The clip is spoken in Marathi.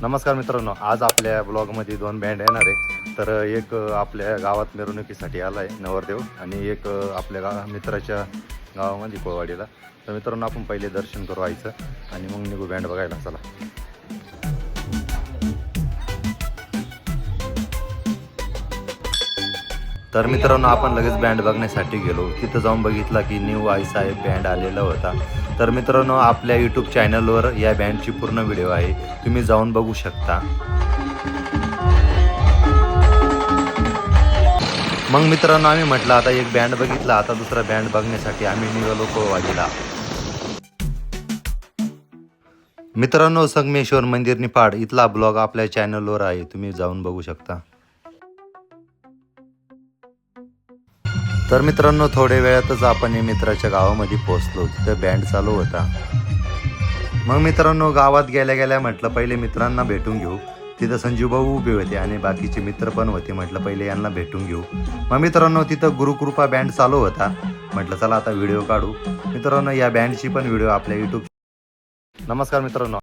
नमस्कार मित्रांनो, आज आपल्या ब्लॉगमध्ये 2 बँड येणार आहे. तर एक आपल्या गावात मिरवणुकीसाठी आला आहे नवरदेव आणि एक आपल्या मित्राच्या गावामध्ये कोळवाडीला. तर मित्रांनो, आपण पहिले दर्शन करू आईचं आणि मग निघू बँड बघायला. चला. तर मित्रांनो, आपण लगेच बँड बघण्यासाठी गेलो. तिथं जाऊन बघितला की न्यू आईसाहेब बँड आलेला होता. तर मित्रांनो, आपल्या यूट्यूब चॅनलवर या बँडची पूर्ण व्हिडिओ आहे, तुम्ही जाऊन बघू शकता. मग मित्रांनो, आम्ही म्हटलं आता एक बँड बघितला, आता दुसरा बँड बघण्यासाठी आम्ही निघालो कोळवाडीला. मित्रांनो, संगमेश्वर मंदिर निफाड इथला ब्लॉग आपल्या चॅनलवर आहे, तुम्ही जाऊन बघू शकता. तर मित्रांनो, थोड्या वेळातच आपण मित्राच्या गावामध्ये पोहोचलो. तिथं बँड चालू होता. मग मित्रांनो, गावात गेल्या गेल्या म्हटलं पहिले मित्रांना भेटून घेऊ. तिथं संजू भाऊ उभे होते आणि बाकीचे मित्र पण होते. म्हटलं पहिले यांना भेटून घेऊ. मग मित्रांनो, तिथं गुरुकृपा बँड चालू होता. म्हटलं चला आता व्हिडिओ काढू. मित्रांनो, या बँडची पण व्हिडिओ आपल्या यूट्यूब. नमस्कार मित्रांनो.